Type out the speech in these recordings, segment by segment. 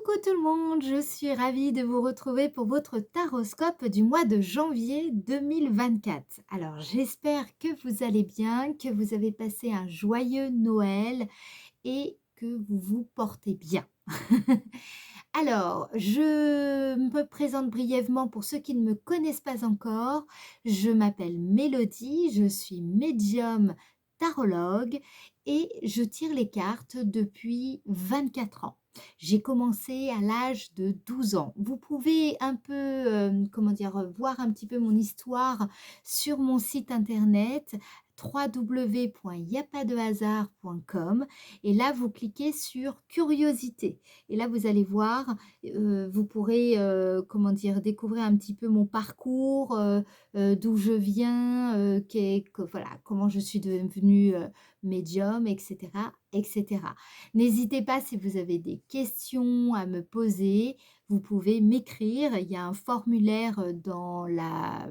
Coucou tout le monde, je suis ravie de vous retrouver pour votre taroscope du mois de janvier 2024. Alors j'espère que vous allez bien, que vous avez passé un joyeux Noël et que vous vous portez bien. Alors, je me présente brièvement pour ceux qui ne me connaissent pas encore. Je m'appelle Mélodie, je suis médium tarologue et je tire les cartes depuis 24 ans. J'ai commencé à l'âge de 12 ans. Vous pouvez un peu, comment dire, voir un petit peu mon histoire sur mon site internet www.yapadehasard.com et là vous cliquez sur curiosité et là vous allez voir, vous pourrez, comment dire, découvrir un petit peu mon parcours, d'où je viens, voilà, comment je suis devenue, médium et cetera et cetera. N'hésitez pas si vous avez des questions à me poser, vous pouvez m'écrire. Il y a un formulaire, dans la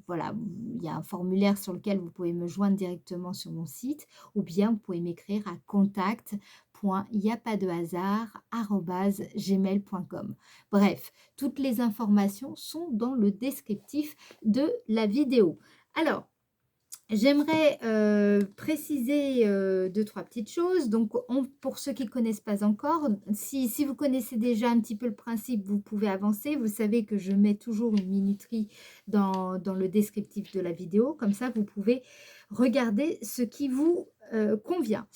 voilà, il y a un formulaire sur lequel vous pouvez me joindre directement sur mon site ou bien vous pouvez m'écrire à contact.yapadehasard@gmail.com. Bref, toutes les informations sont dans le descriptif de la vidéo. Alors, j'aimerais, préciser, 2-3 petites choses. Donc pour ceux qui ne connaissent pas encore, si vous connaissez déjà un petit peu le principe, vous pouvez avancer. Vous savez que je mets toujours une minuterie dans le descriptif de la vidéo. Comme ça, vous pouvez regarder ce qui vous, convient.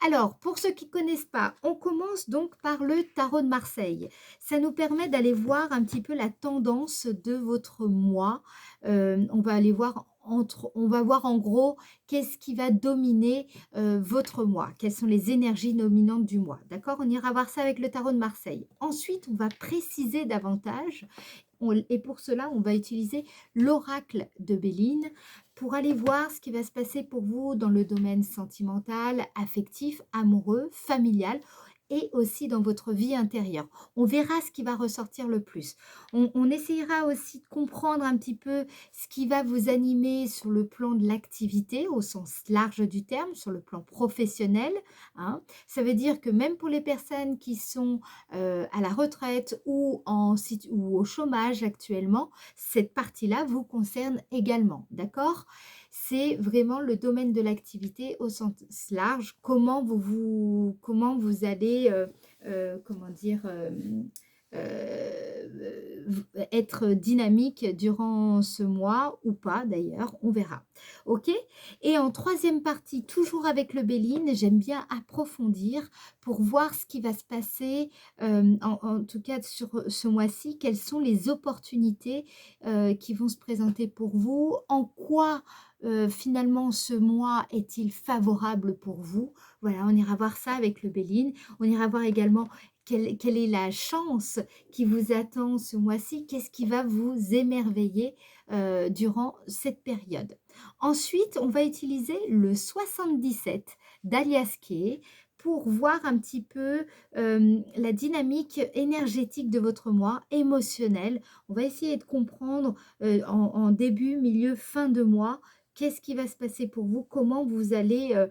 Alors, pour ceux qui ne connaissent pas, on commence donc par le tarot de Marseille. Ça nous permet d'aller voir un petit peu la tendance de votre mois. On va aller voir on va voir en gros qu'est-ce qui va dominer votre mois, quelles sont les énergies dominantes du mois. D'accord? On ira voir ça avec le tarot de Marseille. Ensuite, on va préciser davantage et pour cela, on va utiliser l'oracle de Béline pour aller voir ce qui va se passer pour vous dans le domaine sentimental, affectif, amoureux, familial et aussi dans votre vie intérieure. On verra ce qui va ressortir le plus. On essayera aussi de comprendre un petit peu ce qui va vous animer sur le plan de l'activité au sens large du terme, sur le plan professionnel, hein. Ça veut dire que même pour les personnes qui sont à la retraite ou au chômage actuellement, cette partie-là vous concerne également, d'accord? C'est vraiment le domaine de l'activité au sens large, comment vous allez, comment dire, être dynamique durant ce mois ou pas d'ailleurs, on verra. OK? Et en troisième partie, toujours avec le Béline, j'aime bien approfondir pour voir ce qui va se passer, en tout cas sur ce mois-ci, quelles sont les opportunités, qui vont se présenter pour vous, en quoi, finalement ce mois est-il favorable pour vous? Voilà, on ira voir ça avec le Béline. On ira voir également quelle est la chance qui vous attend ce mois-ci? Qu'est-ce qui va vous émerveiller, durant cette période? Ensuite, on va utiliser le 77 d'Alias Kay pour voir un petit peu, la dynamique énergétique de votre mois, émotionnelle. On va essayer de comprendre, en début, milieu, fin de mois, qu'est-ce qui va se passer pour vous? Comment vous allez,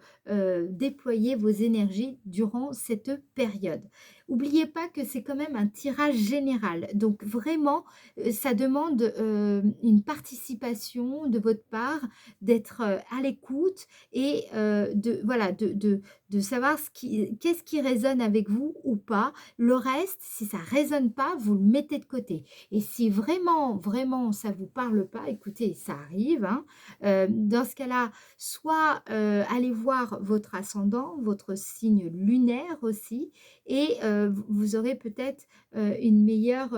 déployer vos énergies durant cette période? N'oubliez pas que c'est quand même un tirage général. Donc vraiment, ça demande, une participation de votre part, d'être, à l'écoute et de voilà, de savoir qu'est-ce qui résonne avec vous ou pas. Le reste, si ça résonne pas, vous le mettez de côté et si vraiment, vraiment ça vous parle pas, écoutez, ça arrive, hein, dans ce cas-là, soit, allez voir votre ascendant, votre signe lunaire aussi et vous aurez peut-être, une meilleure,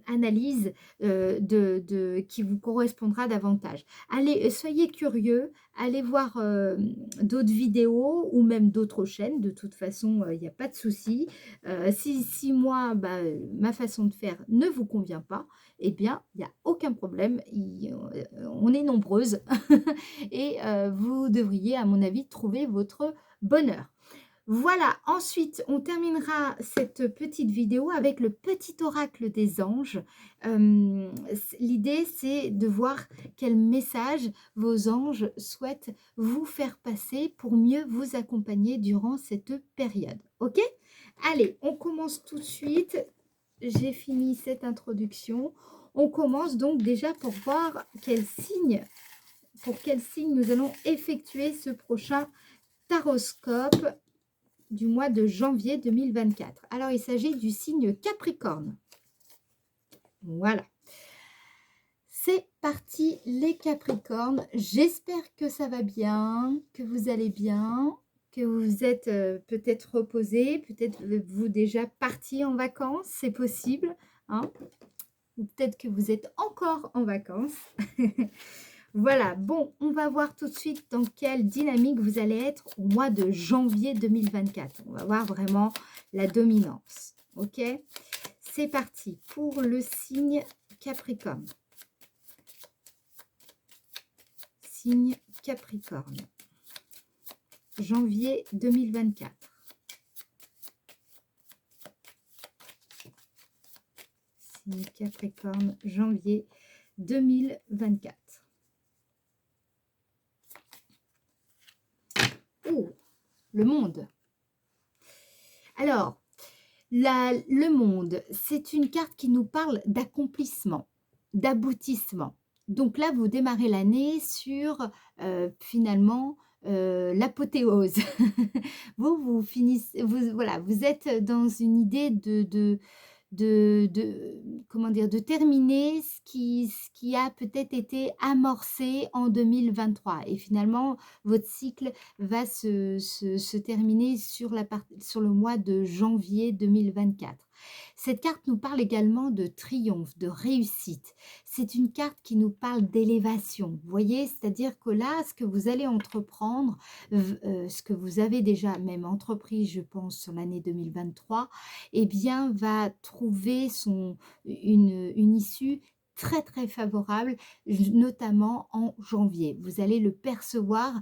analyse, de qui vous correspondra davantage. Allez, soyez curieux, allez voir, d'autres vidéos ou même d'autres chaînes. De toute façon, il y a pas de souci. Si moi, bah, ma façon de faire ne vous convient pas, eh bien, il y a aucun problème. On est nombreuses et vous devriez, à mon avis, trouver votre bonheur. Voilà, ensuite, on terminera cette petite vidéo avec le petit oracle des anges. L'idée, c'est de voir quel message vos anges souhaitent vous faire passer pour mieux vous accompagner durant cette période. OK? Allez, on commence tout de suite. J'ai fini cette introduction. On commence donc déjà pour voir pour quel signe nous allons effectuer ce prochain taroscope du mois de janvier 2024. Alors, il s'agit du signe Capricorne. Voilà. C'est parti les Capricornes. J'espère que ça va bien, que vous allez bien, que vous êtes peut-être reposés, peut-être vous déjà partis en vacances, c'est possible, hein, ou peut-être que vous êtes encore en vacances. Voilà, bon, on va voir tout de suite dans quelle dynamique vous allez être au mois de janvier 2024. On va voir vraiment la dominance, ok? C'est parti pour le signe Capricorne. Signe Capricorne. Janvier 2024. Signe Capricorne, janvier 2024. Oh, le monde. Alors, le monde, c'est une carte qui nous parle d'accomplissement, d'aboutissement. Donc là, vous démarrez l'année sur finalement l'apothéose. Vous finissez, voilà, vous êtes dans une idée comment dire, de terminer ce qui a peut-être été amorcé en 2023. Et finalement, votre cycle va se terminer sur sur le mois de janvier 2024. Cette carte nous parle également de triomphe, de réussite. C'est une carte qui nous parle d'élévation. Vous voyez, c'est-à-dire que là, ce que vous allez entreprendre, ce que vous avez déjà même entrepris, je pense, sur l'année 2023, eh bien, va trouver une issue très très favorable, notamment en janvier. Vous allez le percevoir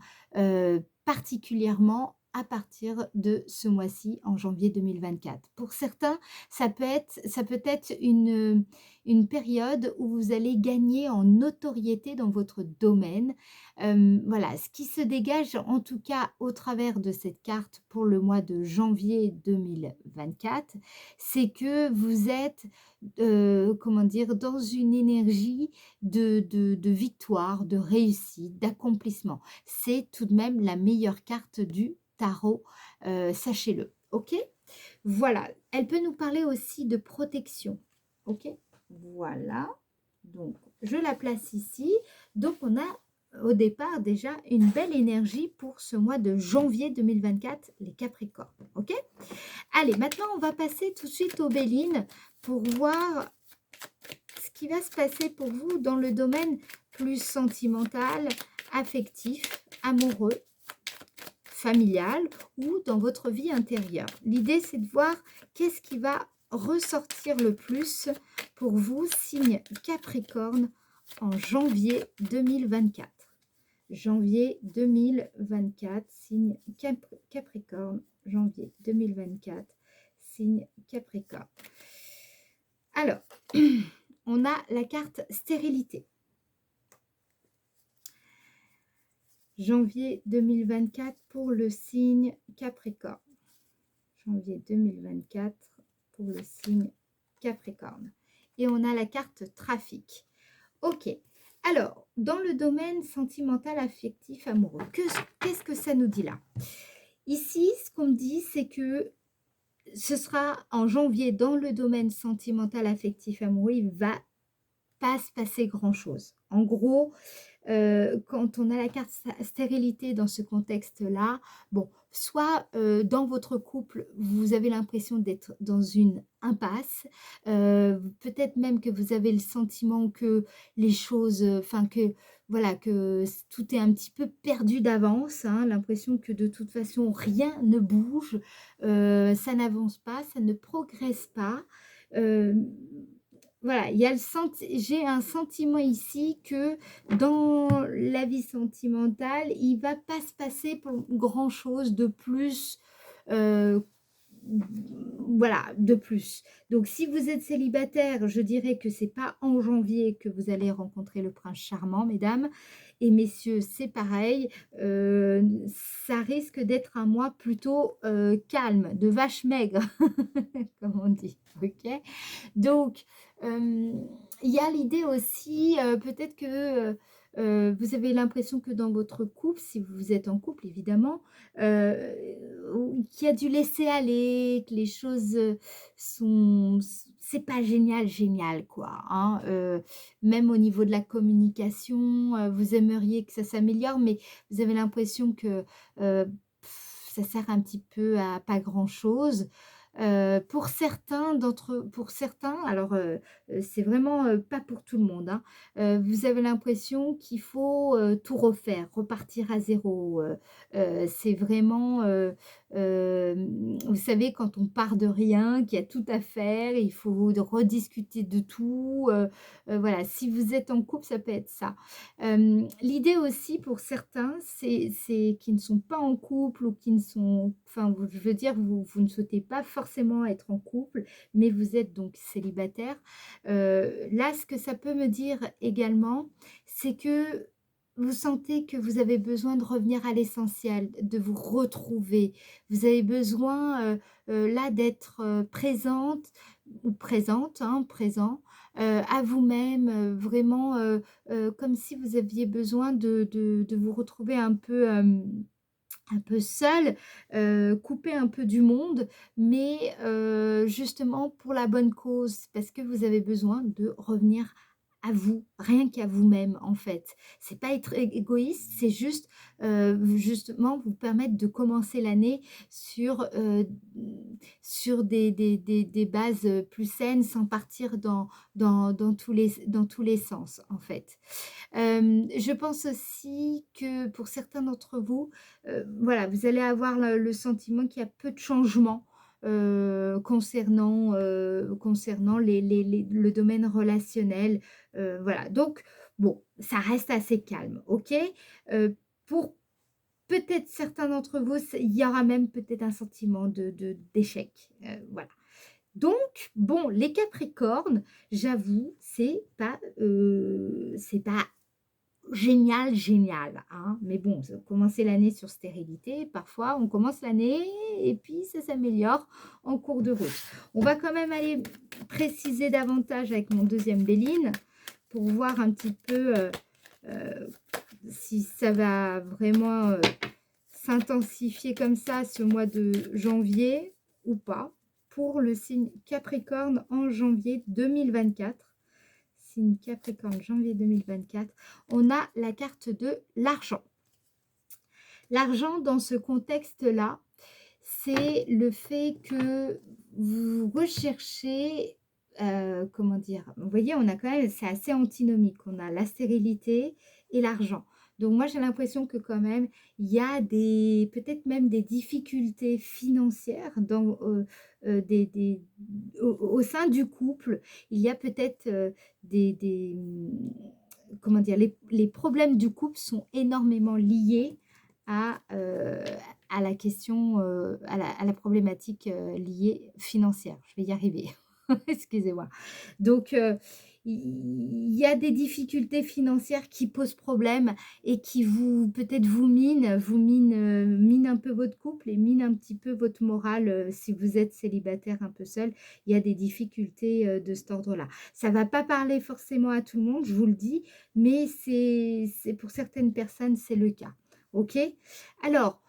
particulièrement à partir de ce mois-ci, en janvier 2024. Pour certains, ça peut être une période où vous allez gagner en notoriété dans votre domaine. Voilà, ce qui se dégage en tout cas au travers de cette carte pour le mois de janvier 2024, c'est que vous êtes, comment dire, dans une énergie de victoire, de réussite, d'accomplissement. C'est tout de même la meilleure carte du tarot, sachez-le, ok? Voilà, elle peut nous parler aussi de protection, ok? Voilà, donc je la place ici. Donc on a au départ déjà une belle énergie pour ce mois de janvier 2024, les Capricornes, ok? Allez, maintenant on va passer tout de suite aux Bélines pour voir ce qui va se passer pour vous dans le domaine plus sentimental, affectif, amoureux, familial ou dans votre vie intérieure. L'idée, c'est de voir qu'est-ce qui va ressortir le plus pour vous, signe Capricorne, en janvier 2024. Janvier 2024, signe Capricorne, janvier 2024, signe Capricorne. Alors, on a la carte stérilité. Janvier 2024 pour le signe Capricorne. Janvier 2024 pour le signe Capricorne. Et on a la carte trafic. Ok. Alors, dans le domaine sentimental, affectif, amoureux, qu'est-ce que ça nous dit là? Ici, ce qu'on me dit, c'est que ce sera en janvier dans le domaine sentimental, affectif, amoureux, il va pas se passer grand-chose. En gros, quand on a la carte stérilité dans ce contexte-là, bon, soit dans votre couple, vous avez l'impression d'être dans une impasse, peut-être même que vous avez le sentiment que les choses, enfin que voilà, que tout est un petit peu perdu d'avance, hein, l'impression que de toute façon rien ne bouge, ça n'avance pas, ça ne progresse pas. Euh, voilà, j'ai un sentiment ici que dans la vie sentimentale, il ne va pas se passer grand-chose de plus. euh, voilà, de plus. Donc, si vous êtes célibataire, je dirais que c'est pas en janvier que vous allez rencontrer le prince charmant, mesdames. Et messieurs, c'est pareil, ça risque d'être un mois plutôt, calme, de vache maigre, comme on dit, OK? Donc, il y a l'idée aussi, peut-être que, vous avez l'impression que dans votre couple, si vous êtes en couple évidemment, ou qu'il y a du laisser aller, que les choses, sont c'est pas génial, génial quoi, hein, même au niveau de la communication, vous aimeriez que ça s'améliore, mais vous avez l'impression que, heu, ça sert un petit peu à pas grand chose. Pour certains, alors, c'est vraiment, pas pour tout le monde, hein. Vous avez l'impression qu'il faut, tout refaire, repartir à zéro. C'est vraiment, vous savez quand on part de rien, qu'il y a tout à faire, il faut de rediscuter de tout, voilà. Si vous êtes en couple, ça peut être ça. L'idée aussi pour certains, c'est qui ne sont pas en couple ou qui ne sont enfin, je veux dire, vous ne souhaitez pas forcément être en couple, mais vous êtes donc célibataire. Là, ce que ça peut me dire également, c'est que vous sentez que vous avez besoin de revenir à l'essentiel, de vous retrouver. Vous avez besoin, là, d'être, présente ou présente, hein, présent, à vous-même, vraiment, comme si vous aviez besoin de vous retrouver un peu seul, coupé un peu du monde, mais justement pour la bonne cause, parce que vous avez besoin de revenir à vous, rien qu'à vous-même en fait. C'est pas être égoïste, c'est juste, justement vous permettre de commencer l'année sur, sur des bases, plus saines sans partir dans tous les sens en fait. Je pense aussi que pour certains d'entre vous, voilà, vous allez avoir le sentiment qu'il y a peu de changements, concernant le domaine relationnel, voilà. Donc bon, ça reste assez calme, OK? Pour peut-être certains d'entre vous, il y aura même peut-être un sentiment d'échec, voilà. Donc bon, les Capricornes, j'avoue, c'est pas génial, génial, hein. Mais bon, commencer l'année sur stérilité, parfois on commence l'année et puis ça s'améliore en cours de route. On va quand même aller préciser davantage avec mon deuxième Béline pour voir un petit peu, heu, si ça va vraiment, s'intensifier comme ça ce mois de janvier ou pas pour le signe Capricorne en janvier 2024. Signe Capricorne, janvier 2024, on a la carte de l'argent. L'argent, dans ce contexte-là, c'est le fait que vous recherchez, comment dire? Vous voyez, on a quand même c'est assez antinomique. On a la stérilité et l'argent. Donc moi, j'ai l'impression que quand même, il y a des peut-être même des difficultés financières dans, des au sein du couple. Il y a peut-être, comment dire? Les problèmes du couple sont énormément liés à, à la question, à la problématique, liée financière. Je vais y arriver. Excusez-moi. Donc, il y a des difficultés financières qui posent problème et qui vous peut-être minent un peu votre couple et minent un petit peu votre morale, si vous êtes célibataire un peu seul. Il y a des difficultés, de cet ordre-là. Ça va pas parler forcément à tout le monde, je vous le dis, mais c'est pour certaines personnes, c'est le cas. OK? Alors,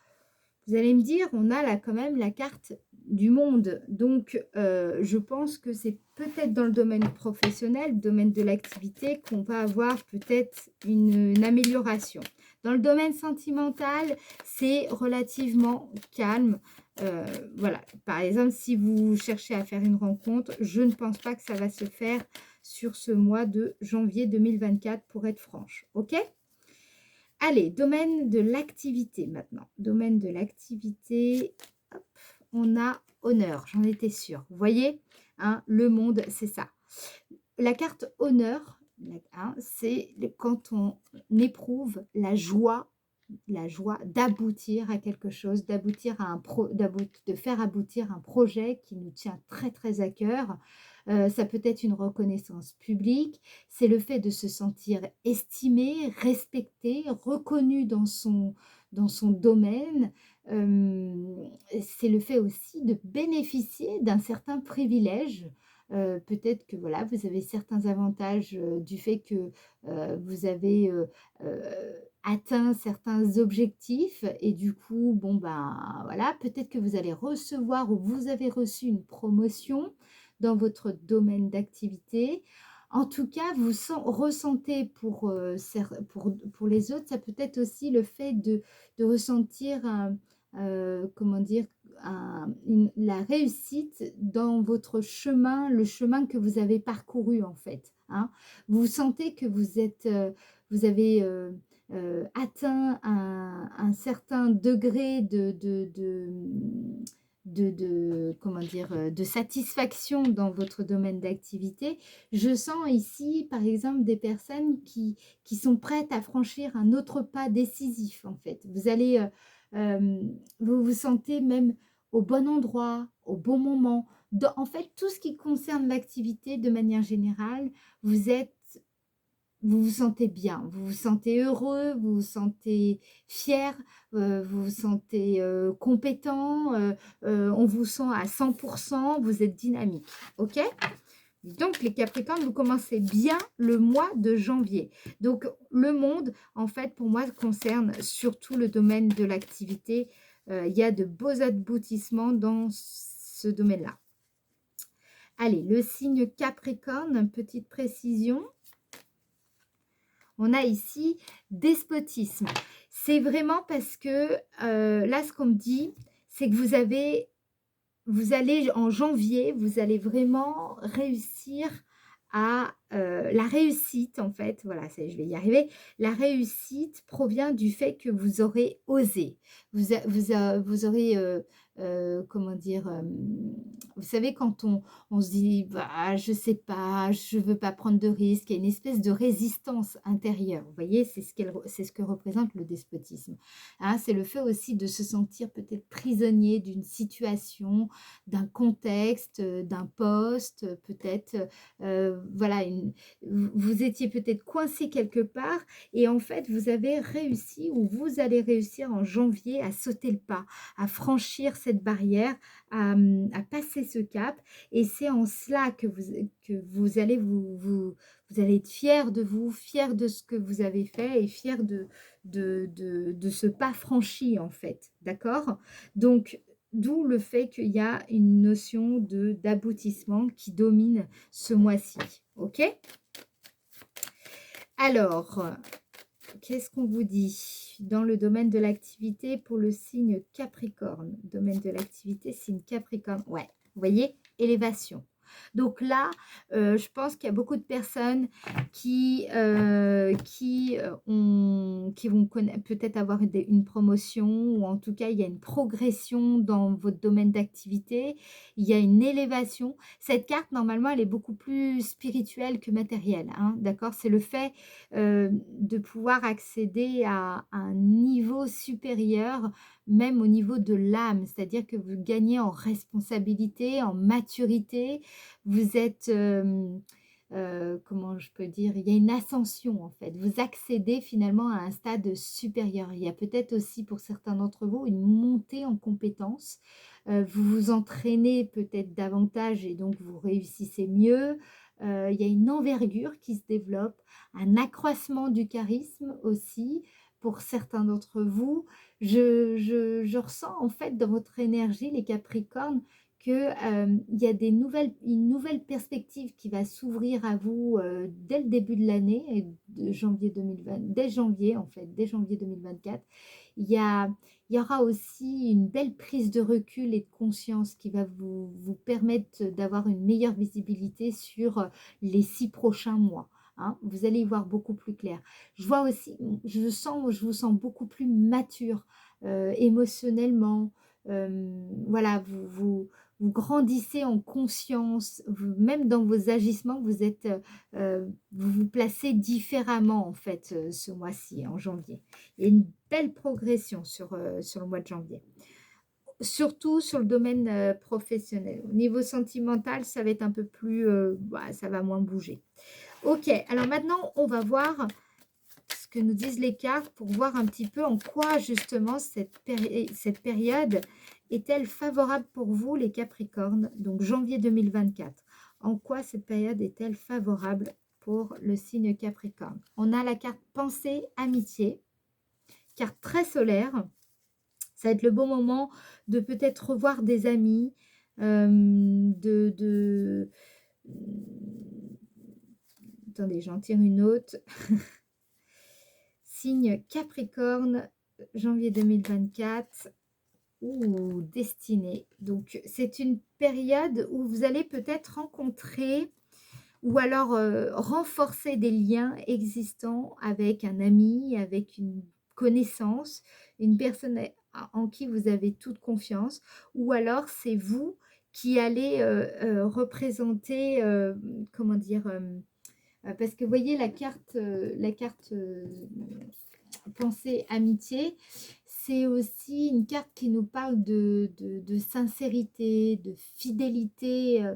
vous allez me dire, on a là quand même la carte du monde. Donc, je pense que c'est peut-être dans le domaine professionnel, domaine de l'activité, qu'on va avoir peut-être une amélioration. Dans le domaine sentimental, c'est relativement calme. Heu, voilà. Par exemple, si vous cherchez à faire une rencontre, je ne pense pas que ça va se faire sur ce mois de janvier 2024 pour être franche. OK? Allez, domaine de l'activité maintenant. Domaine de l'activité, hop, on a honneur, j'en étais sûre. Vous voyez, hein, le monde, c'est ça. La carte honneur, hein, c'est quand on éprouve la joie d'aboutir à quelque chose, d'aboutir à de faire aboutir un projet qui nous tient très très à cœur. Ça peut être une reconnaissance publique, c'est le fait de se sentir estimé, respecté, reconnu dans son domaine. C'est le fait aussi de bénéficier d'un certain privilège. Peut-être que voilà, vous avez certains avantages, du fait que, vous avez, heu, atteint certains objectifs et du coup, bon, ben, voilà, peut-être que vous allez recevoir ou vous avez reçu une promotion dans votre domaine d'activité. En tout cas, vous ressentez pour les autres, ça peut être aussi le fait de ressentir un, comment dire? La réussite dans votre chemin, le chemin que vous avez parcouru en fait, hein. Vous sentez que vous avez, atteint un certain degré comment dire? De satisfaction dans votre domaine d'activité. Je sens ici, par exemple, des personnes qui sont prêtes à franchir un autre pas décisif, en fait. Vous vous sentez même au bon endroit, au bon moment. En fait, tout ce qui concerne l'activité de manière générale, vous êtes vous vous sentez bien, vous vous sentez heureux, vous vous sentez fier, vous vous sentez, compétent, on vous sent à 100%, vous êtes dynamique, OK? Donc les Capricornes, vous commencez bien le mois de janvier. Donc le monde, en fait, pour moi, concerne surtout le domaine de l'activité. Il y a de beaux aboutissements dans ce domaine-là. Allez, le signe Capricorne, petite précision. On a ici despotisme. C'est vraiment parce que là, ce qu'on me dit, c'est que vous allez en janvier, vous allez vraiment réussir à la réussite en fait, voilà, je vais y arriver. La réussite provient du fait que vous aurez osé. Vous aurez, comment dire, vous savez quand on se dit: «Bah, je sais pas, je veux pas prendre de risques», il y a une espèce de résistance intérieure, vous voyez? C'est ce que représente le despotisme, hein. C'est le fait aussi de se sentir peut-être prisonnier d'une situation, d'un contexte, d'un poste, peut-être, voilà, vous étiez peut-être coincé quelque part et en fait, vous avez réussi ou vous allez réussir en janvier à sauter le pas, à franchir cette barrière, à passer ce cap et c'est en cela que vous allez vous allez être fier de vous, fier de ce que vous avez fait et fier de ce pas franchi, en fait, d'accord? Donc d'où le fait qu'il y a une notion d'aboutissement qui domine ce mois-ci, OK? Alors, qu'est-ce qu'on vous dit? Dans le domaine de l'activité pour le signe Capricorne. Domaine de l'activité, signe Capricorne. Ouais, vous voyez? Élévation. Donc là, je pense qu'il y a beaucoup de personnes qui vont peut-être avoir une promotion ou en tout cas, il y a une progression dans votre domaine d'activité. Il y a une élévation. Cette carte, normalement, elle est beaucoup plus spirituelle que matérielle, hein, d'accord? C'est le fait de pouvoir accéder à un niveau supérieur, même au niveau de l'âme. C'est-à-dire que vous gagnez en responsabilité, en maturité. Vous êtes, comment je peux dire? Il y a une ascension en fait. Vous accédez finalement à un stade supérieur. Il y a peut-être aussi pour certains d'entre vous une montée en compétences. Vous vous entraînez peut-être davantage et donc vous réussissez mieux. Il y a une envergure qui se développe, un accroissement du charisme aussi pour certains d'entre vous. Je ressens en fait dans votre énergie, les Capricornes, que, il y a une nouvelle perspective qui va s'ouvrir à vous, dès le début de l'année et de janvier 2020 dès janvier en fait, dès janvier 2024. Il y a il y aura aussi une belle prise de recul et de conscience qui va vous permettre d'avoir une meilleure visibilité sur, les 6 prochains mois, hein. Vous allez y voir beaucoup plus clair. Je vois aussi, je vous sens beaucoup plus mature, émotionnellement, voilà, vous grandissez en conscience, même dans vos agissements, vous vous placez différemment en fait ce mois-ci, en janvier. Il y a une belle progression sur le mois de janvier. surtout sur le domaine, professionnel. Au niveau sentimental, ça va être un peu plus, ça va moins bouger. OK, alors maintenant, on va voir ce que nous disent les cartes pour voir un petit peu en quoi justement cette période est-elle favorable pour vous les Capricornes, donc janvier 2024. En quoi cette période est-elle favorable pour le signe Capricorne? On a la carte pensée, amitié, carte très solaire. Ça va être le bon moment de peut-être revoir des amis, attendez, j'en tire une autre. Signe Capricorne, janvier 2024 ou destinée. Donc, c'est une période où vous allez peut-être rencontrer ou alors renforcer des liens existants avec un ami, avec une connaissance, une personne en qui vous avez toute confiance, ou alors c'est vous qui allez représenter, comment dire, parce que vous voyez la carte pensée amitié, c'est aussi une carte qui nous parle de sincérité, de fidélité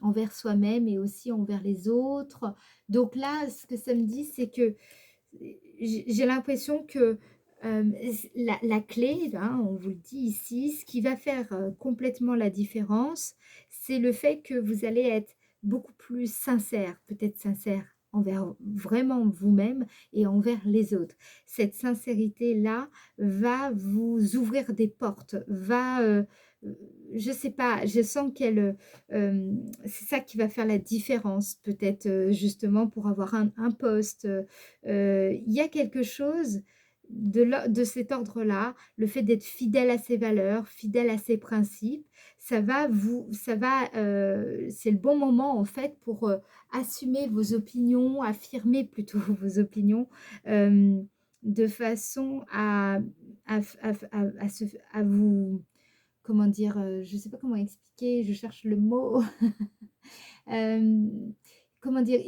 envers soi-même et aussi envers les autres. Donc là, ce que ça me dit, c'est que j'ai l'impression que la clé, là, on vous le dit ici, ce qui va faire complètement la différence, c'est le fait que vous allez être beaucoup plus sincère, peut-être sincère envers vraiment vous-même et envers les autres. Cette sincérité-là va vous ouvrir des portes, je sais pas, je sens qu'elle, c'est ça qui va faire la différence peut-être, justement pour avoir un poste, il y a quelque chose de cet ordre-là, le fait d'être fidèle à ses valeurs, fidèle à ses principes, c'est le bon moment en fait pour, assumer vos opinions, affirmer plutôt vos opinions, de façon à f à f à se à vous comment dire? Je ne sais pas comment expliquer, je cherche le mot. Hem, comment dire?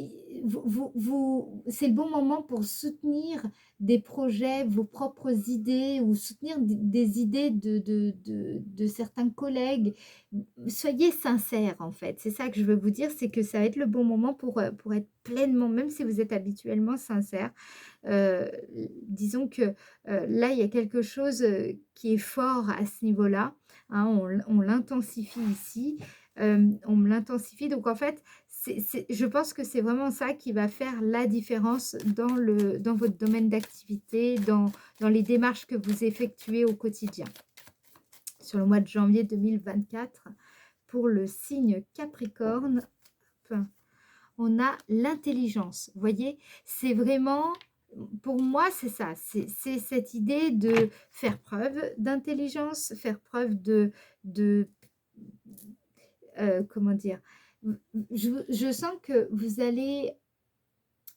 C'est le bon moment pour soutenir des projets, vos propres idées ou soutenir des idées de certains collègues. Soyez sincères, en fait. C'est ça que je veux vous dire, c'est que ça va être le bon moment pour être pleinement même si vous êtes habituellement sincère, heu, disons que, là, il y a quelque chose, qui est fort à ce niveau-là, hein. On l'intensifie ici, on me l'intensifie donc en fait, je pense que c'est vraiment ça qui va faire la différence dans votre domaine d'activité, dans les démarches que vous effectuez au quotidien. Sur le mois de janvier 2024, pour le signe Capricorne, hop, on a l'intelligence. Vous voyez? C'est vraiment pour moi, c'est ça, c'est cette idée de faire preuve d'intelligence, faire preuve de comment dire? Je sens que vous allez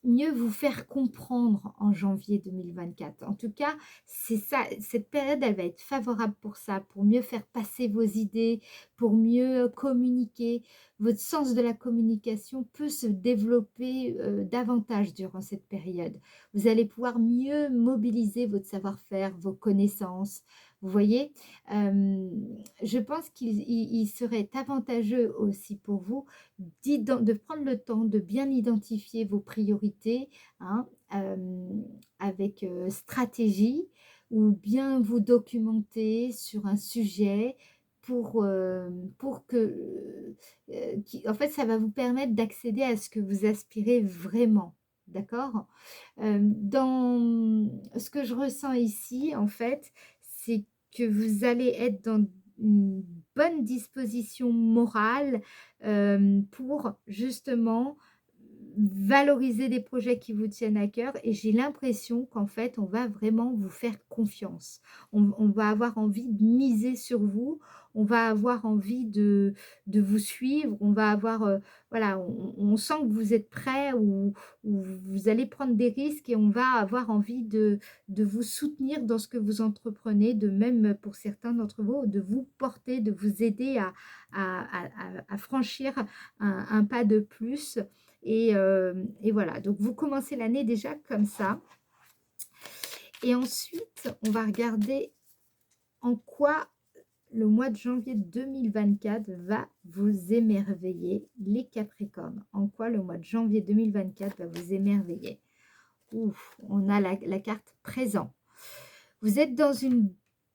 mieux vous faire comprendre en janvier 2024. En tout cas, c'est ça, cette période, elle va être favorable pour ça, pour mieux faire passer vos idées, pour mieux communiquer. Votre sens de la communication peut se développer davantage durant cette période. Vous allez pouvoir mieux mobiliser votre savoir-faire, vos connaissances. Vous voyez, je pense qu'il serait avantageux aussi pour vous de prendre le temps de bien identifier vos priorités, hein, avec, stratégie ou bien vous documenter sur un sujet pour que, en fait, ça va vous permettre d'accéder à ce que vous aspirez vraiment, d'accord? Dans ce que je ressens ici, en fait, c'est que vous allez être dans une bonne disposition morale, pour justement valoriser des projets qui vous tiennent à cœur et j'ai l'impression qu'en fait, on va vraiment vous faire confiance. On va avoir envie de miser sur vous, on va avoir envie de vous suivre, on va avoir, voilà, on sent que vous êtes prêts ou vous allez prendre des risques et on va avoir envie de vous soutenir dans ce que vous entreprenez, de même pour certains d'entre vous, de vous porter, de vous aider à franchir un pas de plus et voilà, donc vous commencez l'année déjà comme ça et ensuite on va regarder en quoi le mois de janvier 2024 va vous émerveiller, les Capricornes. En quoi le mois de janvier 2024 va vous émerveiller? Ouf, on a la carte présent. Vous êtes dans une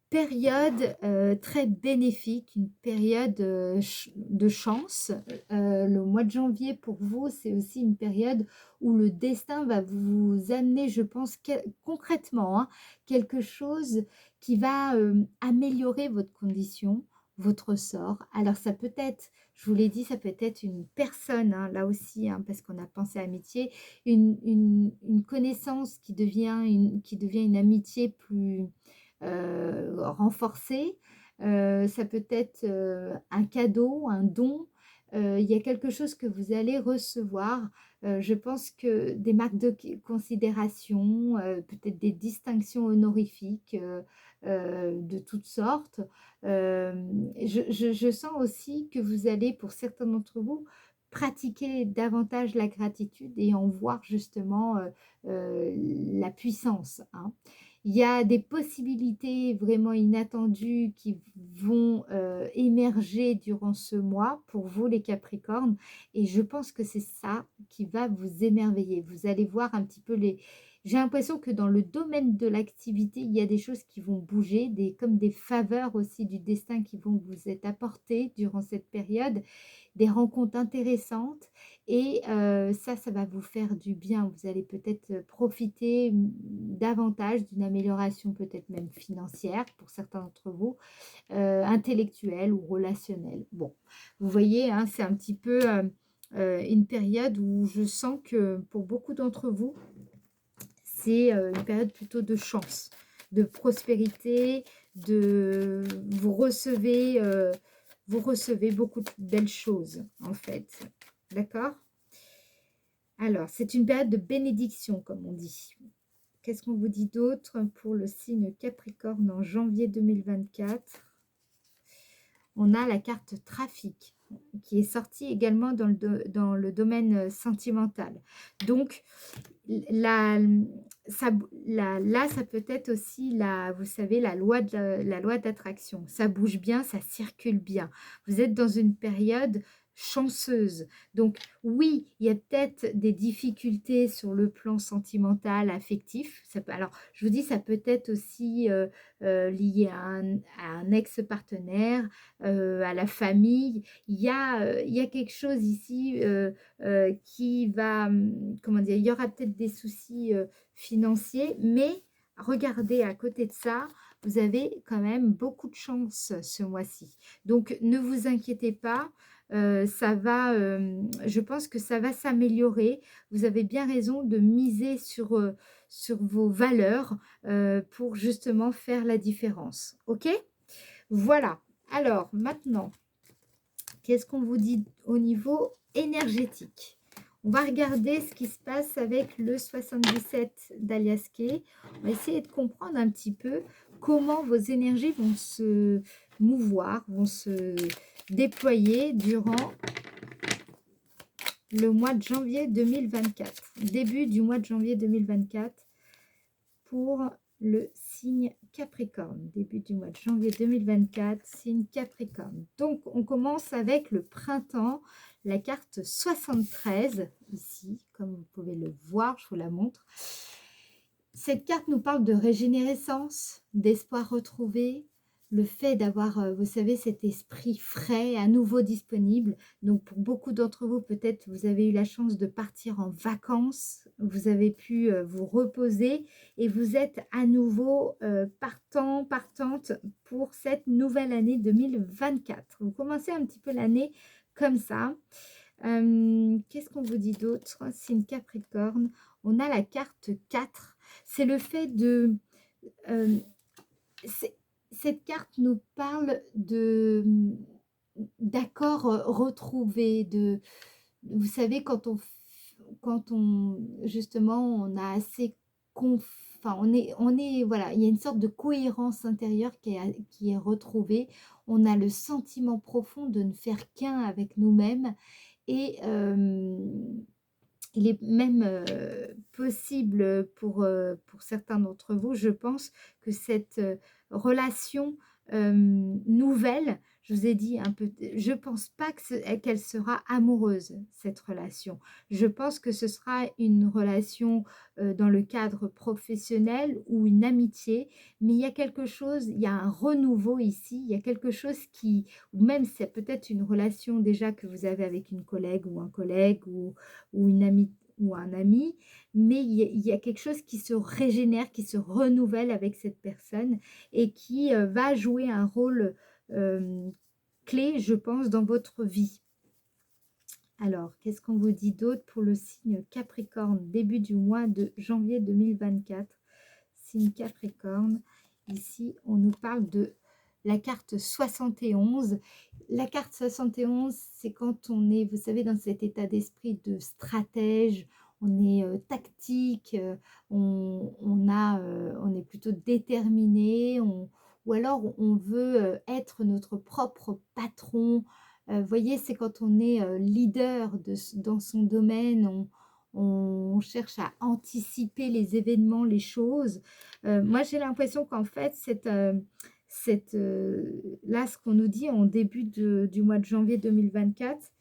période très bénéfique, une période de chance. Le mois de janvier, pour vous, c'est aussi une période où le destin va vous amener, je pense, concrètement, hein, quelque chose qui va améliorer votre condition, votre sort. Alors, ça peut être, je vous l'ai dit, ça peut être une personne, hein, là aussi, hein, parce qu'on a pensé amitié, une connaissance qui devient une amitié plus renforcée. Ça peut être un cadeau, un don. Il y a quelque chose que vous allez recevoir. Je pense que des marques de considération, peut-être des distinctions honorifiques de toutes sortes. Je sens aussi que vous allez, pour certains d'entre vous, pratiquer davantage la gratitude et en voir justement la puissance, hein. Il y a des possibilités vraiment inattendues qui vont émerger durant ce mois pour vous les Capricornes et je pense que c'est ça qui va vous émerveiller. Vous allez voir un petit peu les... J'ai l'impression que dans le domaine de l'activité, il y a des choses qui vont bouger, comme des faveurs aussi du destin qui vont vous être apportées durant cette période, des rencontres intéressantes et ça va vous faire du bien. Vous allez peut-être profiter davantage d'une amélioration peut-être même financière pour certains d'entre vous, intellectuelle ou relationnelle. Bon, vous voyez, hein, c'est un petit peu une période où je sens que pour beaucoup d'entre vous, c'est une période plutôt de chance, de prospérité, vous recevez beaucoup de belles choses, en fait. D'accord? Alors, c'est une période de bénédiction, comme on dit. Qu'est-ce qu'on vous dit d'autre pour le signe Capricorne en janvier 2024? On a la carte trafic qui est sortie également dans le domaine sentimental. Donc, là, ça peut être aussi, vous savez, la loi d'attraction. Ça bouge bien, ça circule bien. Vous êtes dans une période chanceuse. Donc, oui, il y a peut-être des difficultés sur le plan sentimental, affectif. Alors, je vous dis, ça peut être aussi lié à un ex-partenaire, à la famille. Il y a quelque chose ici qui va, comment dire, il y aura peut-être des soucis financiers, mais regardez, à côté de ça, vous avez quand même beaucoup de chance ce mois-ci. Donc, ne vous inquiétez pas, je pense que ça va s'améliorer. Vous avez bien raison de miser sur vos valeurs pour justement faire la différence. OK? Voilà. Alors, maintenant, qu'est-ce qu'on vous dit au niveau énergétique? On va regarder ce qui se passe avec le 77 d'Alias Kay. On va essayer de comprendre un petit peu comment vos énergies vont se mouvoir, vont se déployer durant le mois de janvier 2024. Début du mois de janvier 2024 pour le signe Capricorne. Début du mois de janvier 2024, signe Capricorne. Donc, on commence avec le printemps, la carte 73, ici, comme vous pouvez le voir, je vous la montre. Cette carte nous parle de régénérescence, d'espoir retrouvé, le fait d'avoir, vous savez, cet esprit frais, à nouveau disponible. Donc, pour beaucoup d'entre vous, peut-être, vous avez eu la chance de partir en vacances, vous avez pu vous reposer et vous êtes à nouveau partante pour cette nouvelle année 2024. Vous commencez un petit peu l'année comme ça. Qu'est-ce qu'on vous dit d'autre? Signe Capricorne, on a la carte 4. C'est le fait de... cette carte nous parle d'accords retrouvés, vous savez, justement, on a assez enfin, voilà, il y a une sorte de cohérence intérieure qui est retrouvée. On a le sentiment profond de ne faire qu'un avec nous-mêmes et il est même possible pour certains d'entre vous, je pense, que cette relation nouvelle. Je vous ai dit un peu, je pense pas qu'elle sera amoureuse, cette relation. Je pense que ce sera une relation dans le cadre professionnel ou une amitié, mais il y a quelque chose, il y a un renouveau ici, il y a quelque chose qui, ou même c'est peut-être une relation déjà que vous avez avec une collègue ou un collègue ou une amie ou un ami, mais il y a quelque chose qui se régénère, qui se renouvelle avec cette personne et qui va jouer un rôle clé, je pense, dans votre vie. Alors, qu'est-ce qu'on vous dit d'autre pour le signe Capricorne, début du mois de janvier 2024? Signe Capricorne, ici, on nous parle de la carte 71. La carte 71, c'est quand on est, vous savez, dans cet état d'esprit de stratège, on est tactique, on est plutôt déterminé, ou alors on veut être notre propre patron. Vous voyez, c'est quand on est leader dans son domaine, on cherche à anticiper les événements, les choses. Moi, j'ai l'impression qu'en fait, là, ce qu'on nous dit en début du mois de janvier 2024,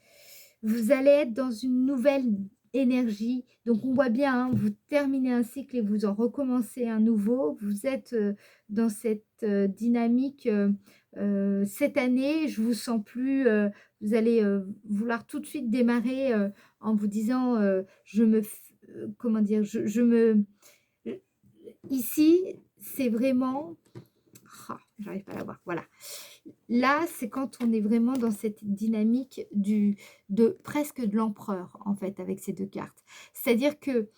vous allez être dans une nouvelle énergie. Donc, on voit bien, hein, vous terminez un cycle et vous en recommencez un nouveau. Vous êtes dans cette dynamique. Cette année, je vous sens plus, vous allez vouloir tout de suite démarrer en vous disant, comment dire, ici, c'est vraiment, ah, j'arrive pas à la voir, voilà. Là, c'est quand on est vraiment dans cette dynamique de presque de l'empereur, en fait, avec ces deux cartes. C'est-à-dire que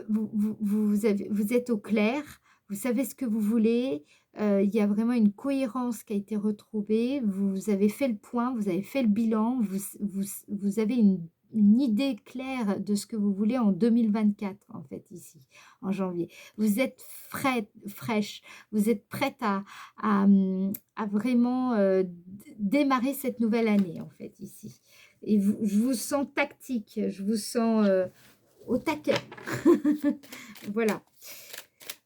vous êtes au clair, vous savez ce que vous voulez, il y a vraiment une cohérence qui a été retrouvée, vous avez fait le point, vous avez fait le bilan, vous avez une idée claire de ce que vous voulez en 2024, en fait, ici, en janvier. Vous êtes fraîche, vous êtes prête à vraiment démarrer cette nouvelle année, en fait, ici. Et je vous sens tactique, je vous sens au taquet. Voilà.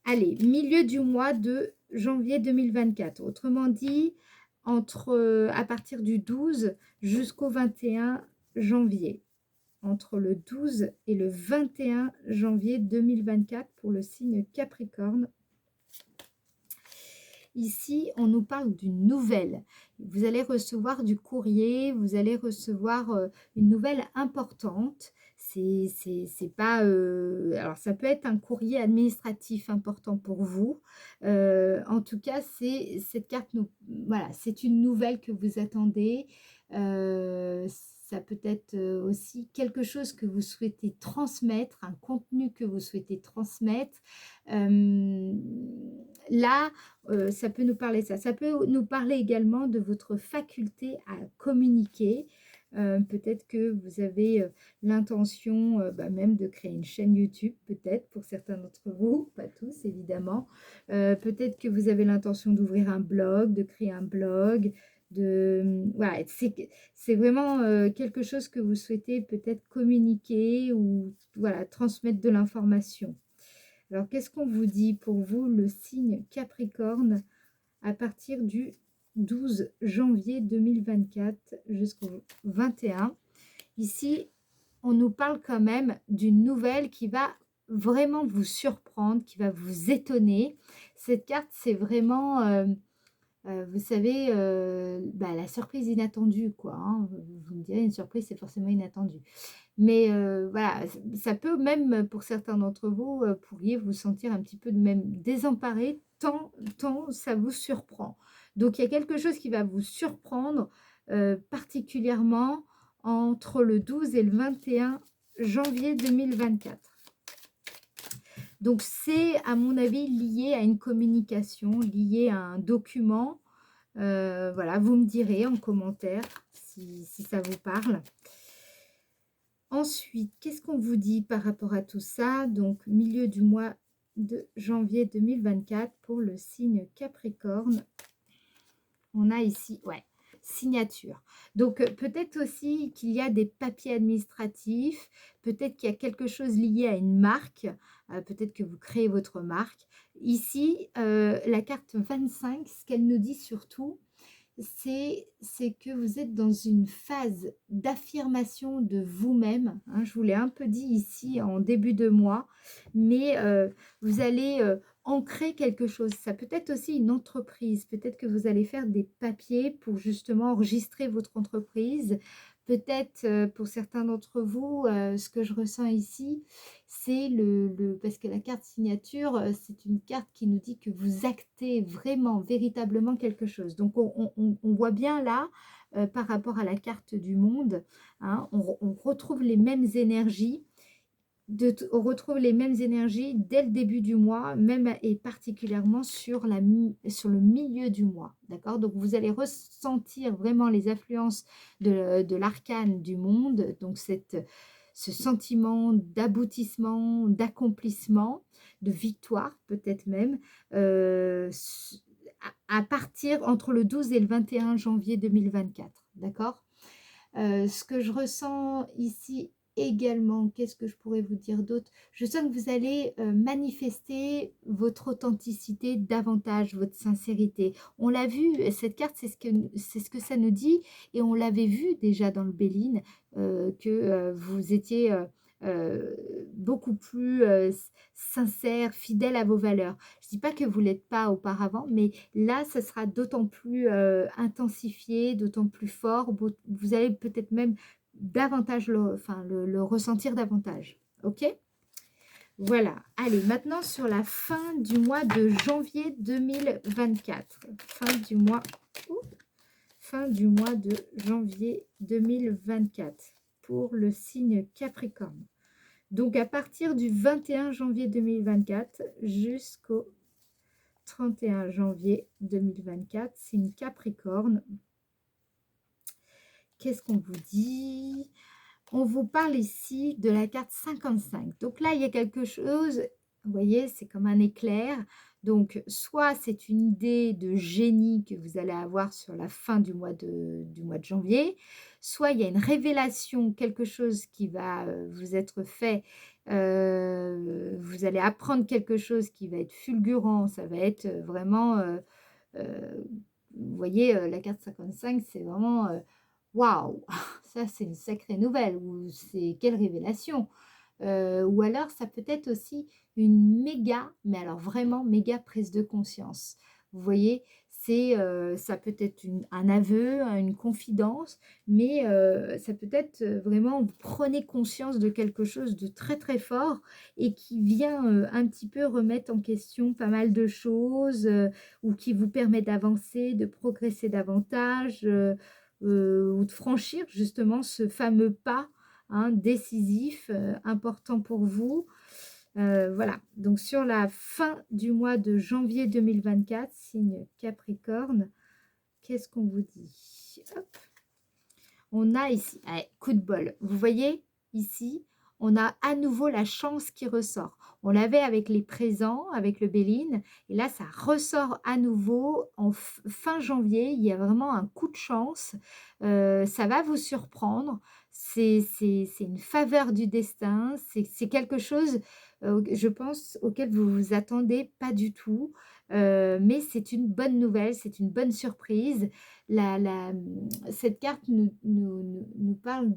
Allez, milieu du mois de janvier 2024. Autrement dit, à partir du 12 jusqu'au 21 janvier. Entre le 12 et le 21 janvier 2024 pour le signe Capricorne. Ici, on nous parle d'une nouvelle. Vous allez recevoir du courrier, vous allez recevoir une nouvelle importante. C'est pas, alors, ça peut être un courrier administratif important pour vous. En tout cas, cette carte, voilà, c'est une nouvelle que vous attendez. Ça peut être aussi quelque chose que vous souhaitez transmettre, un contenu que vous souhaitez transmettre. Là, ça peut nous parler ça. Ça peut nous parler également de votre faculté à communiquer. Peut-être que vous avez l'intention même de créer une chaîne YouTube, peut-être pour certains d'entre vous, pas tous évidemment. Peut-être que vous avez l'intention d'ouvrir un blog, de créer un blog, voilà, c'est vraiment quelque chose que vous souhaitez peut-être communiquer ou voilà, transmettre de l'information. Alors, qu'est-ce qu'on vous dit pour vous, le signe Capricorne, à partir du 12 janvier 2024 jusqu'au 21? Ici, on nous parle quand même d'une nouvelle qui va vraiment vous surprendre, qui va vous étonner. Cette carte, c'est vraiment, vous savez, la surprise inattendue, quoi, hein. Vous me direz, une surprise, c'est forcément inattendu. Mais voilà, ça peut même, pour certains d'entre vous, pourriez vous sentir un petit peu même désemparé, tant ça vous surprend. Donc il y a quelque chose qui va vous surprendre, particulièrement entre le 12 et le 21 janvier 2024. Donc c'est, à mon avis, lié à une communication, lié à un document. Voilà, vous me direz en commentaire si ça vous parle. Ensuite, qu'est-ce qu'on vous dit par rapport à tout ça? Donc, milieu du mois de janvier 2024 pour le signe Capricorne. On a ici, ouais, signature. Donc, peut-être aussi qu'il y a des papiers administratifs, peut-être qu'il y a quelque chose lié à une marque, peut-être que vous créez votre marque Ici, la carte 25, ce qu'elle nous dit surtout, c'est que vous êtes dans une phase d'affirmation de vous-même, hein. Je vous l'ai un peu dit ici en début de mois, mais vous allez ancrer quelque chose. Ça peut être aussi une entreprise. Peut-être que vous allez faire des papiers pour justement enregistrer votre entreprise. Peut-être pour certains d'entre vous, ce que je ressens ici, c'est parce que la carte signature, c'est une carte qui nous dit que vous actez vraiment, véritablement quelque chose. Donc on voit bien là, par rapport à la carte du monde, hein, on retrouve les mêmes énergies, on retrouve les mêmes énergies dès le début du mois, même et particulièrement sur le milieu du mois. D'accord? Donc vous allez ressentir vraiment les influences de l'arcane du monde, donc ce sentiment d'aboutissement, d'accomplissement, de victoire peut-être même, à partir entre le 12 et le 21 janvier 2024. D'accord? Ce que je ressens ici également, qu'est-ce que je pourrais vous dire d'autre? Je sens que vous allez manifester votre davantage, votre sincérité. On l'a vu, cette carte, c'est ce que ça nous dit, et on l'avait vu déjà dans le Béline, que vous étiez euh, beaucoup plus sincère, fidèle à vos valeurs. Je ne dis pas que vous ne l'êtes pas auparavant, mais là, ça sera d'autant plus intensifié, d'autant plus fort. Vous allez peut-être même davantage le ressentir davantage. OK? Voilà. Allez, maintenant sur la fin du mois de janvier 2024. Fin du mois de janvier 2024 pour le signe Capricorne. Donc à partir du 21 janvier 2024 jusqu'au 31 janvier 2024, signe Capricorne. Qu'est-ce qu'on vous dit? On vous parle ici de la carte 55. Donc là, il y a quelque chose, vous voyez, c'est comme un éclair. Donc, soit c'est une idée de génie que vous allez avoir sur la fin du mois de janvier, soit il y a une révélation, quelque chose qui va vous être fait. Vous allez apprendre quelque chose qui va être fulgurant, ça va être vraiment, vous voyez, la carte 55, c'est vraiment waouh, ça c'est une sacrée nouvelle, ou c'est quelle révélation. Ou alors ça peut être aussi une méga, mais alors vraiment méga prise de conscience. Vous voyez, ça peut être un aveu, hein, une confidence, mais ça peut être vraiment, vous prenez conscience de quelque chose de très très fort et qui vient un petit peu remettre en question pas mal de choses, ou qui vous permet d'avancer, de progresser davantage, ou de franchir justement ce fameux pas, hein, décisif, important pour vous. Voilà, donc sur la fin du mois de janvier 2024, signe Capricorne, qu'est-ce qu'on vous dit? Hop. On a ici, allez, coup de bol, vous voyez ici, on a à nouveau la chance qui ressort. On l'avait avec les présents, avec le Béline, et là ça ressort à nouveau en fin janvier. Il y a vraiment un coup de chance, ça va vous surprendre, c'est une faveur du destin, c'est quelque chose, je pense, auquel vous vous attendez pas du tout, mais c'est une bonne nouvelle, c'est une bonne surprise. Cette carte nous parle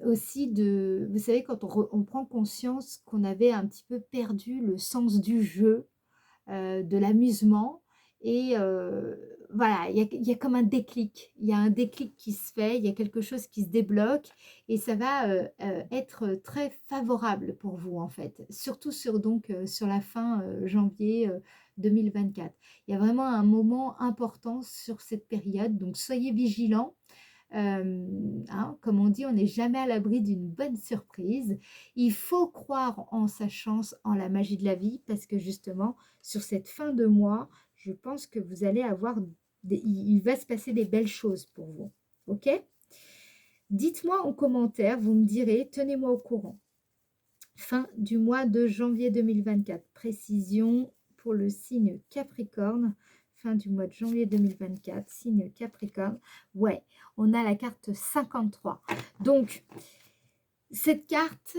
aussi de, vous savez, quand on prend conscience qu'on avait un petit peu perdu le sens du jeu, de l'amusement, et voilà, il y a comme un déclic, il y a un déclic qui se fait, il y a quelque chose qui se débloque, et ça va être très favorable pour vous en fait, surtout sur la fin janvier 2024. Il y a vraiment un moment important sur cette période, donc soyez vigilants. Hein, comme on dit, on n'est jamais à l'abri d'une bonne surprise. Il faut croire en sa chance, en la magie de la vie, parce que justement, sur cette fin de mois, je pense que vous allez avoir, il va se passer des belles choses pour vous. Ok? Dites-moi en commentaire, vous me direz, tenez-moi au courant. Fin du mois de janvier 2024, précision pour le signe Capricorne. Fin du mois de janvier 2024, signe Capricorne. Ouais, on a la carte 53. Donc, cette carte,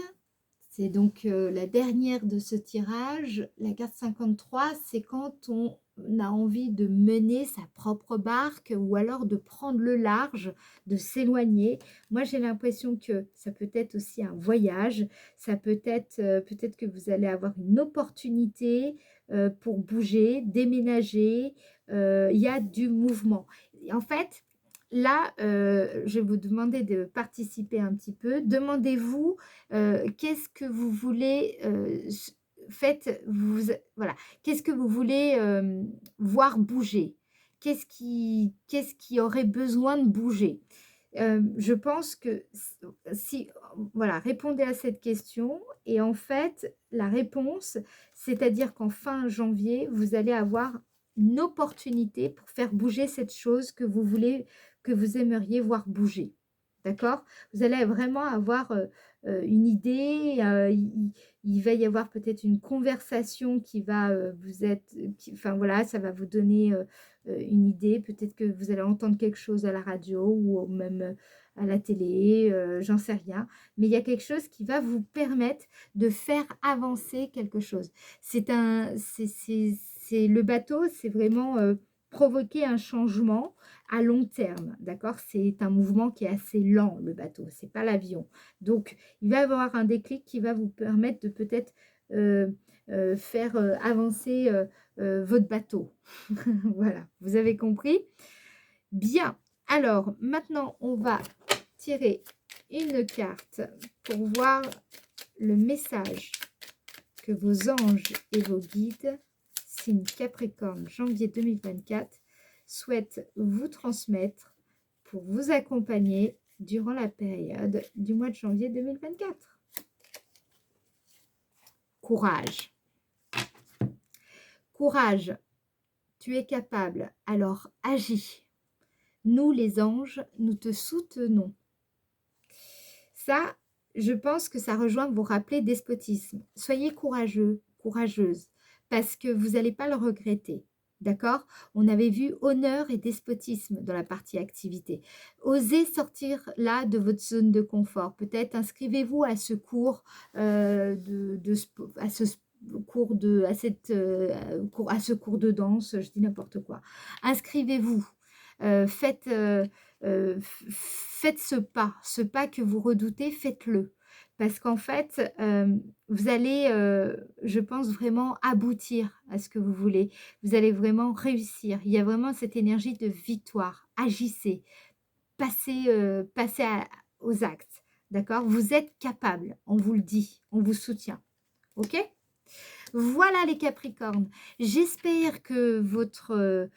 C'est donc la dernière de ce tirage. La carte 53, c'est quand on a envie de mener sa propre barque ou alors de prendre le large, de s'éloigner. Moi, j'ai l'impression que ça peut être aussi un voyage. Ça peut être peut-être que vous allez avoir une opportunité pour bouger, déménager. Il y a du mouvement. Et en fait, là, je vais vous demander de participer un petit peu. Demandez-vous qu'est-ce que vous voulez, faites vous voilà, qu'est-ce que vous voulez, voir bouger? Qu'est-ce qui aurait besoin de bouger? Je pense que si voilà, répondez à cette question et en fait, la réponse, c'est-à-dire qu'en fin janvier, vous allez avoir une opportunité pour faire bouger cette chose que vous voulez, que vous aimeriez voir bouger. D'accord? Vous allez vraiment avoir, une idée, il va y avoir peut-être une conversation qui va, enfin voilà, ça va vous donner, une idée. Peut-être que vous allez entendre quelque chose à la radio ou même, à la télé, j'en sais rien. Mais il y a quelque chose qui va vous permettre de faire avancer quelque chose. C'est le bateau, c'est vraiment, provoquer un changement à long terme, d'accord? C'est un mouvement qui est assez lent, le bateau, c'est pas l'avion. Donc, il va y avoir un déclic qui va vous permettre de peut-être, faire, avancer, votre bateau. Voilà, vous avez compris? Bien, alors maintenant, on va tirer une carte pour voir le message que vos anges et vos guides, signe Capricorne, janvier 2024, souhaitent vous transmettre pour vous accompagner durant la période du mois de janvier 2024. Courage. Courage, tu es capable, alors agis. Nous, les anges, nous te soutenons. Ça, je pense que ça rejoint vous rappeler despotisme. Soyez courageux, courageuse, parce que vous n'allez pas le regretter. D'accord? On avait vu honneur et despotisme dans la partie activité. Osez sortir là de votre zone de confort. Peut-être inscrivez-vous à ce cours à ce cours de à ce cours de danse, je dis n'importe quoi. Inscrivez-vous. Faites faites ce pas que vous redoutez, faites-le. Parce qu'en fait, vous allez, je pense, vraiment aboutir à ce que vous voulez. Vous allez vraiment réussir. Il y a vraiment cette énergie de victoire. Agissez, passez aux actes. D'accord? Vous êtes capable, on vous le dit, on vous soutient. OK? Voilà les Capricornes. J'espère que votre,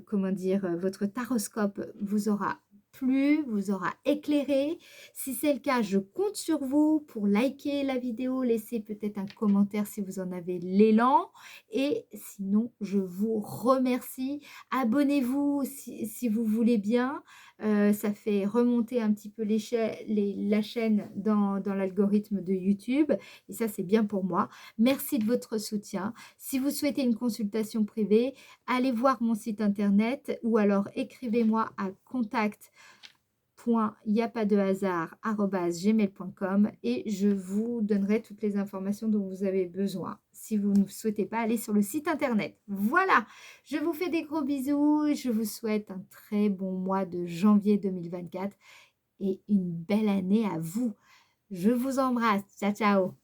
comment dire, votre taroscope vous aura plu, vous aura éclairé. Si c'est le cas, je compte sur vous pour liker la vidéo, laisser peut-être un commentaire si vous en avez l'élan. Et sinon, je vous remercie. Abonnez-vous si vous voulez bien. Ça fait remonter un petit peu la chaîne dans l'algorithme de YouTube. Et ça, c'est bien pour moi. Merci de votre soutien. Si vous souhaitez une consultation privée, allez voir mon site internet ou alors écrivez-moi à contact.yapadehasard@gmail.com et je vous donnerai toutes les informations dont vous avez besoin si vous ne souhaitez pas aller sur le site internet. Voilà, je vous fais des gros bisous et je vous souhaite un très bon mois de janvier 2024 et une belle année à vous. Je vous embrasse. Ciao, ciao.